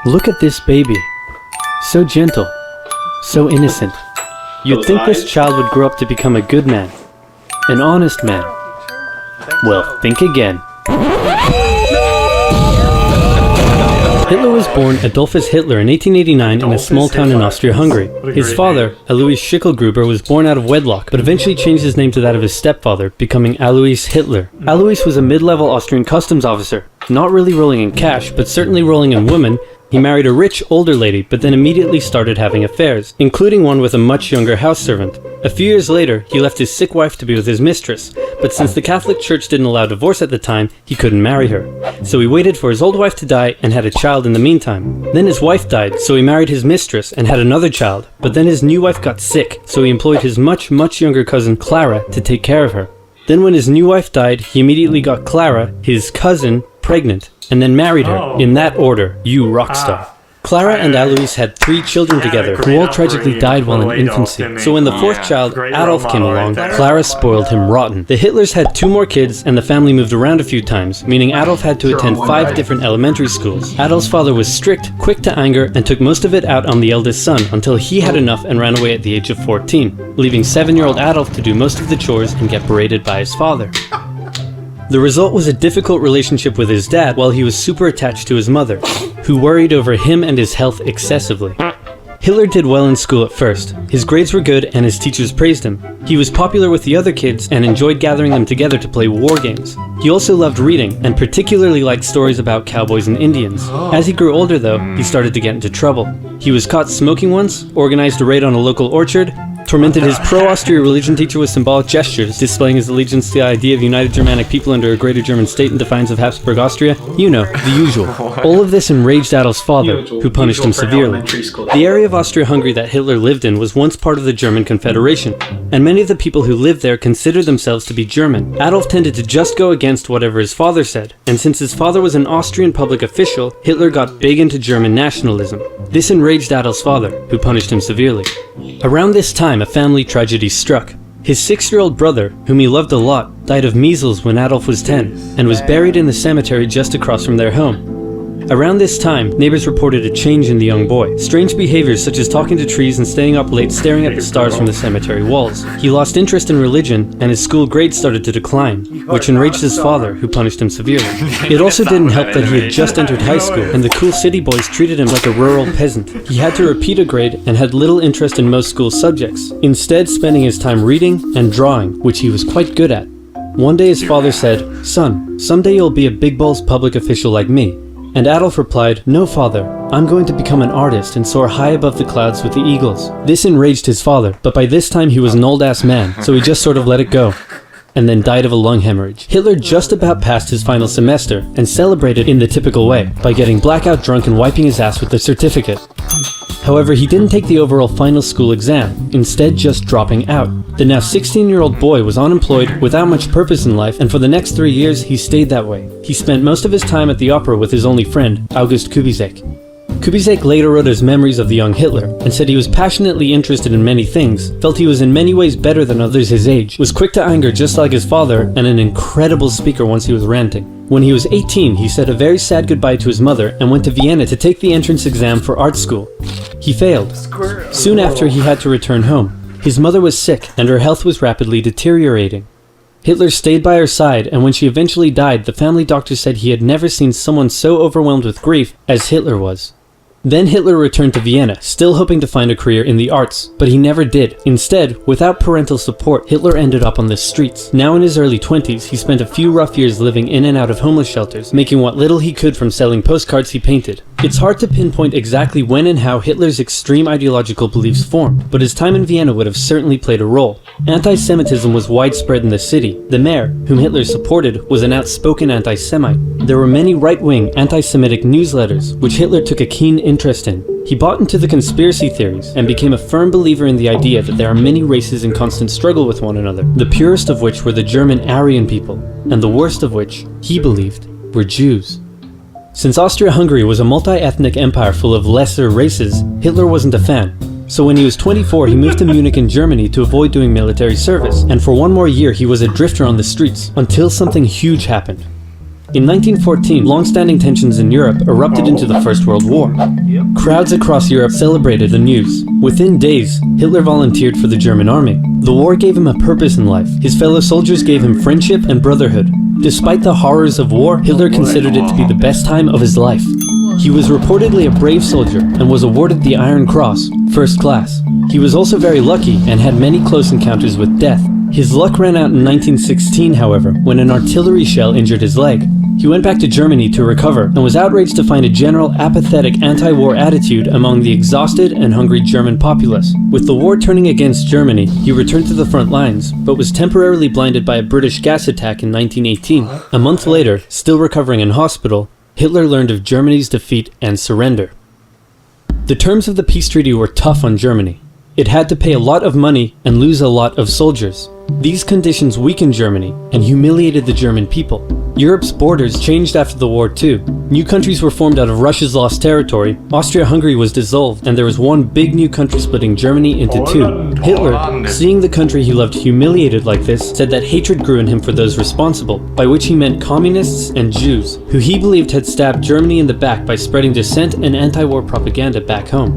Look at this baby. So gentle. So innocent. You'd think this child would grow up to become a good man. An honest man. Well, think again. Hitler was born Adolphus Hitler in 1889 in a small town in Austria-Hungary. His father, Alois Schicklgruber, was born out of wedlock, but eventually changed his name to that of his stepfather, becoming Alois Hitler. Alois was a mid-level Austrian customs officer, not really rolling in cash, but certainly rolling in women. He married a rich, older lady, but then immediately started having affairs, including one with a much younger house servant. A few years later, he left his sick wife to be with his mistress, but since the Catholic Church didn't allow divorce at the time, he couldn't marry her. So he waited for his old wife to die and had a child in the meantime. Then his wife died, so he married his mistress and had another child, but then his new wife got sick, so he employed his much younger cousin Clara to take care of her. Then when his new wife died, he immediately got Clara, his cousin, pregnant, and then married her, in that order, you rock star. Clara and Alois had 3 children together, who all tragically died while in infancy. So when the 4th child, Adolf, came along, Clara spoiled him rotten. The Hitlers had 2 more kids, and the family moved around a few times, meaning Adolf had to attend 5 different elementary schools. Adolf's father was strict, quick to anger, and took most of it out on the eldest son, until he had enough and ran away at the age of 14, leaving 7-year-old Adolf to do most of the chores and get berated by his father. The result was a difficult relationship with his dad, while he was super attached to his mother, who worried over him and his health excessively. Hitler did well in school at first. His grades were good and his teachers praised him. He was popular with the other kids and enjoyed gathering them together to play war games. He also loved reading and particularly liked stories about cowboys and Indians. As he grew older though, he started to get into trouble. He was caught smoking once, organized a raid on a local orchard, tormented his pro-Austria religion teacher with symbolic gestures, displaying his allegiance to the idea of united Germanic people under a greater German state in defiance of Habsburg Austria. You know, the usual. All of this enraged Adolf's father, who punished him severely. The area of Austria-Hungary that Hitler lived in was once part of the German Confederation, and many of the people who lived there considered themselves to be German. Adolf tended to just go against whatever his father said, and since his father was an Austrian public official, Hitler got big into German nationalism. This enraged Adolf's father, who punished him severely. Around this time, a family tragedy struck. His 6-year-old brother, whom he loved a lot, died of measles when Adolf was 10, and was buried in the cemetery just across from their home. Around this time, neighbors reported a change in the young boy. Strange behaviors such as talking to trees and staying up late staring at the stars from the cemetery walls. He lost interest in religion, and his school grades started to decline, which enraged his father, who punished him severely. It also didn't help that he had just entered high school, and the cool city boys treated him like a rural peasant. He had to repeat a grade and had little interest in most school subjects, instead spending his time reading and drawing, which he was quite good at. One day his father said, "Son, someday you'll be a big balls public official like me." And Adolf replied, "No, father, I'm going to become an artist and soar high above the clouds with the eagles." This enraged his father, but by this time he was an old-ass man, so he just sort of let it go, and then died of a lung hemorrhage. Hitler just about passed his final semester, and celebrated in the typical way, by getting blackout drunk and wiping his ass with the certificate. However, he didn't take the overall final school exam, instead just dropping out. The now 16-year-old boy was unemployed, without much purpose in life, and for the next 3 years he stayed that way. He spent most of his time at the opera with his only friend, August Kubizek. Kubizek later wrote his memories of the young Hitler, and said he was passionately interested in many things, felt he was in many ways better than others his age, was quick to anger just like his father, and an incredible speaker once he was ranting. When he was 18, he said a very sad goodbye to his mother and went to Vienna to take the entrance exam for art school. He failed. Soon after, he had to return home. His mother was sick, and her health was rapidly deteriorating. Hitler stayed by her side, and when she eventually died, the family doctor said he had never seen someone so overwhelmed with grief as Hitler was. Then Hitler returned to Vienna, still hoping to find a career in the arts, but he never did. Instead, without parental support, Hitler ended up on the streets. Now in his early 20s, he spent a few rough years living in and out of homeless shelters, making what little he could from selling postcards he painted. It's hard to pinpoint exactly when and how Hitler's extreme ideological beliefs formed, but his time in Vienna would have certainly played a role. Anti-Semitism was widespread in the city. The mayor, whom Hitler supported, was an outspoken anti-Semite. There were many right-wing anti-Semitic newsletters, which Hitler took a keen interest in. He bought into the conspiracy theories and became a firm believer in the idea that there are many races in constant struggle with one another, the purest of which were the German Aryan people, and the worst of which, he believed, were Jews. Since Austria-Hungary was a multi-ethnic empire full of lesser races, Hitler wasn't a fan. So when he was 24, he moved to Munich in Germany to avoid doing military service, and for one more year he was a drifter on the streets, until something huge happened. In 1914, long-standing tensions in Europe erupted into the First World War. Crowds across Europe celebrated the news. Within days, Hitler volunteered for the German army. The war gave him a purpose in life. His fellow soldiers gave him friendship and brotherhood. Despite the horrors of war, Hitler considered it to be the best time of his life. He was reportedly a brave soldier and was awarded the Iron Cross, first class. He was also very lucky and had many close encounters with death. His luck ran out in 1916, however, when an artillery shell injured his leg. He went back to Germany to recover and was outraged to find a general apathetic anti-war attitude among the exhausted and hungry German populace. With the war turning against Germany, he returned to the front lines, but was temporarily blinded by a British gas attack in 1918. A month later, still recovering in hospital, Hitler learned of Germany's defeat and surrender. The terms of the peace treaty were tough on Germany. It had to pay a lot of money and lose a lot of soldiers. These conditions weakened Germany and humiliated the German people. Europe's borders changed after the war too. New countries were formed out of Russia's lost territory, Austria-Hungary was dissolved, and there was one big new country splitting Germany into two. Hitler, seeing the country he loved humiliated like this, said that hatred grew in him for those responsible, by which he meant communists and Jews, who he believed had stabbed Germany in the back by spreading dissent and anti-war propaganda back home.